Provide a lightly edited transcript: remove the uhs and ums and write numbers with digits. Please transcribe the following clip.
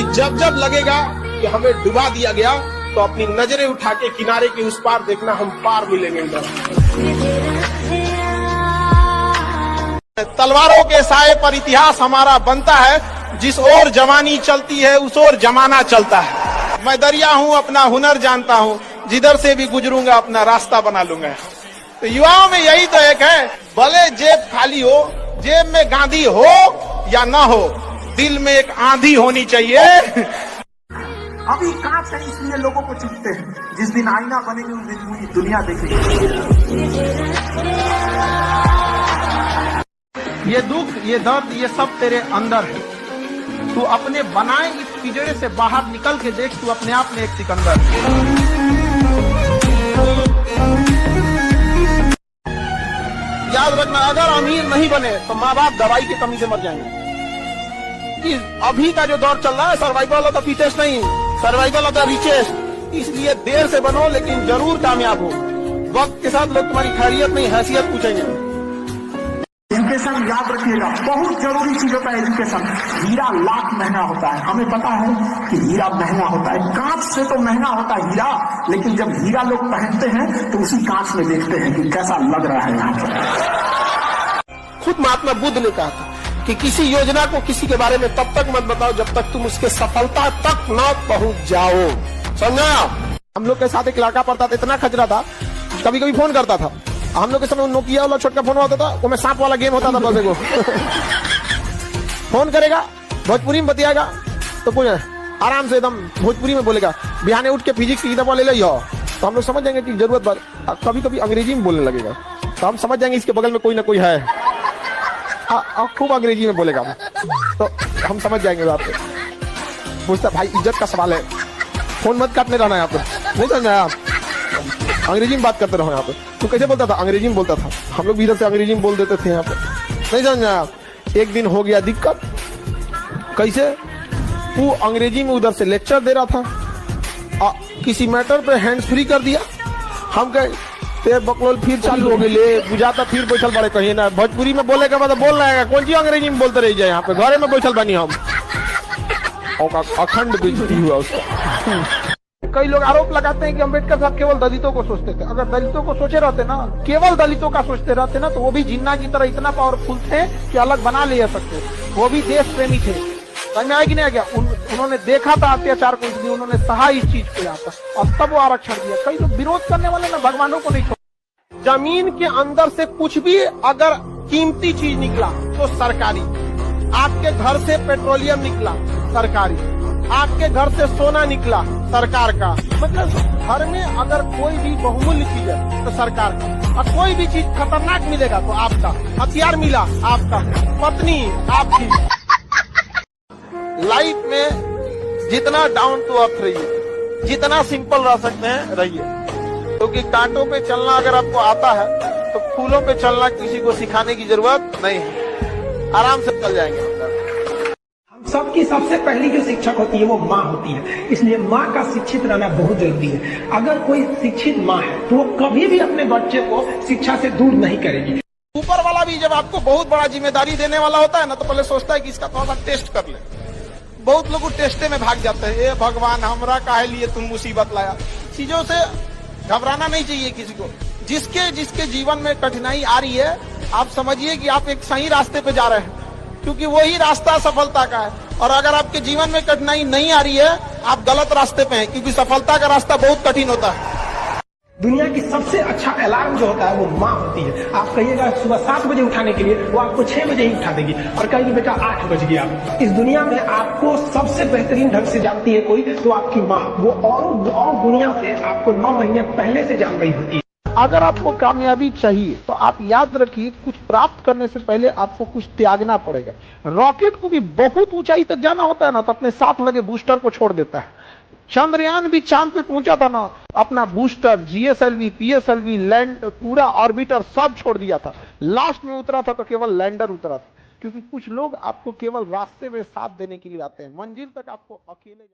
कि जब जब लगेगा कि हमें डुबा दिया गया तो अपनी नजरें उठा के किनारे के उस पार देखना, हम पार मिलेंगे उधर। तलवारों के साए पर इतिहास हमारा बनता है, जिस ओर जवानी चलती है उस ओर जमाना चलता है। मैं दरिया हूँ, अपना हुनर जानता हूँ, जिधर से भी गुजरूंगा अपना रास्ता बना लूंगा। तो युवाओं में यही तो एक है, भले जेब खाली हो, जेब में गांधी हो या ना हो, दिल में एक आंधी होनी चाहिए। अभी कांच है इसलिए लोगों को चुभते हैं, जिस दिन आईना बनेगी उस दिन पूरी दुनिया देखेगी। ये दुख, ये दर्द, ये सब तेरे अंदर है। तू अपने बनाए इस पिंजरे से बाहर निकल के देख, तू अपने आप में एक सिकंदर है। याद रखना, अगर अमीर नहीं बने तो माँ बाप दवाई की कमी से मर जाएंगे। कि अभी का जो दौर चल रहा है, सर्वाइवल ऑफ द फिटेस्ट नहीं, सर्वाइवल ऑफ द रिचेस्ट। इसलिए देर से बनो लेकिन जरूर कामयाब हो। वक्त के साथ लोग तुम्हारी खैरियत नहीं, हैसियत पूछेंगे। एजुकेशन याद रखिएगा, बहुत जरूरी चीज होता है एजुकेशन। हीरा लाख महंगा होता है, हमें पता है कि हीरा महंगा होता है, कांच से तो महंगा होता है हीरा, लेकिन जब हीरा लोग पहनते हैं तो उसी कांच में देखते हैं कि कैसा लग रहा है यहाँ पर। खुद महात्मा बुद्ध ने कहा था कि किसी योजना को किसी के बारे में तब तक मत बताओ जब तक तुम उसके सफलता तक न पहुंच जाओ। समझा? हम लोग के साथ एक लड़का पढ़ता था, इतना खजरा था, कभी कभी फोन करता था। हम लोग के समय नोकिया वाला छोटका फोन होता था, वो में सांप वाला गेम होता था, बस को फोन करेगा, भोजपुरी में बतियाएगा तो कुछ आराम से एकदम भोजपुरी में बोलेगा, बिहाने उठ के फिजिक्स की किताब ले लो। तो हम लोग समझ जाएंगे कि जरूरत बात। कभी कभी अंग्रेजी में बोलने लगेगा तो हम समझ जाएंगे इसके बगल में कोई ना कोई है, खूब अंग्रेजी में बोलेगा तो हम समझ जाएंगे। बात पूछता, भाई इज्जत का सवाल है, फोन मत काटने रहना यहाँ पर, नहीं समझा आप, अंग्रेजी में बात करते रहो यहाँ पे। तो कैसे बोलता था? अंग्रेजी में बोलता था, हम लोग भी इधर से अंग्रेजी में बोल देते थे यहाँ पे, नहीं समझा आप। एक दिन हो गया दिक्कत, कैसे? वो अंग्रेजी में उधर से लेक्चर दे रहा था, किसी मैटर पे हैंड्स फ्री कर दिया। हम कहे ते बकलोल फिर चालू हो गए, बुझाता फिर बैठल बड़े कहीं ना, भोजपुरी में बोले के बाद बोल रहा है, कौन सी अंग्रेजी में बोलते रह जाए यहाँ पे, घरे में बैठल बनी हम। अखंड बेइज्जती हुआ उसका। कई लोग आरोप लगाते हैं कि अंबेडकर साहब केवल दलितों को सोचते थे। अगर दलितों को सोचे रहते ना, केवल दलितों का सोचते रहते ना, तो वो भी जिन्ना की तरह इतना पावरफुल थे कि अलग बना ले सकते। वो भी देश प्रेमी थे, समझ में आया कि नहीं आ गया? उन्होंने देखा था अत्याचार को, इसलिए उन्होंने सहा इस चीज को यहाँ पर, और तब वो आरक्षण दिया। कई लोग विरोध करने वाले ना भगवानों को नहीं छोड़। जमीन के अंदर से कुछ भी अगर कीमती चीज निकला तो सरकारी, आपके घर से पेट्रोलियम निकला सरकारी, आपके घर से सोना निकला सरकार का। मतलब घर में अगर कोई भी बहुमूल्य चीज है तो सरकार का, और कोई भी चीज खतरनाक मिलेगा तो आपका, हथियार मिला आपका, पत्नी आपकी। लाइफ में जितना डाउन टू अर्थ रहिए, जितना सिंपल रह सकते हैं रहिए, क्योंकि कांटों पे चलना अगर आपको आता है तो फूलों पे चलना किसी को सिखाने की जरूरत नहीं है, आराम से चल जाएंगे। सबकी सबसे पहली जो शिक्षक होती है वो माँ होती है, इसलिए माँ का शिक्षित रहना बहुत जरूरी है। अगर कोई शिक्षित माँ है तो वो कभी भी अपने बच्चे को शिक्षा से दूर नहीं करेगी। ऊपर वाला भी जब आपको बहुत बड़ा जिम्मेदारी देने वाला होता है ना, तो पहले सोचता है कि इसका थोड़ा सा टेस्ट कर ले। बहुत लोग टेस्टे में भाग जाते हैं, ए भगवान हमरा काहे लिए तुम मुसीबत लाया। चीजों से घबराना नहीं चाहिए किसी को। जिसके जीवन में कठिनाई आ रही है, आप समझिए कि आप एक सही रास्ते पे जा रहे हैं, क्योंकि वही रास्ता सफलता का है। और अगर आपके जीवन में कठिनाई नहीं आ रही है, आप गलत रास्ते पे हैं, क्योंकि सफलता का रास्ता बहुत कठिन होता है। दुनिया की सबसे अच्छा अलार्म जो होता है वो माँ होती है। आप कहिएगा सुबह 7 बजे उठाने के लिए, वो आपको 6 बजे ही उठा देगी, और कहेगी बेटा 8 बज गया। इस दुनिया में आपको सबसे बेहतरीन ढंग से जानती है कोई तो आपकी माँ, वो और दुनिया से आपको 9 महीने पहले से जान रही होती है। अगर आपको कामयाबी चाहिए तो आप याद रखिए, कुछ प्राप्त करने से पहले आपको कुछ त्यागना पड़ेगा। रॉकेट को भी बहुत ऊंचाई तक जाना होता है ना, तो अपने साथ लगे बूस्टर को छोड़ देता है। चंद्रयान भी चांद पे पहुंचा था ना, अपना बूस्टर, जीएसएलवी, पीएसएलवी, लैंड, पूरा ऑर्बिटर सब छोड़ दिया था। लास्ट में उतरा था तो केवल लैंडर उतरा था, क्योंकि कुछ लोग आपको केवल रास्ते में साथ देने के लिए आते हैं, मंजिल तक आपको अकेले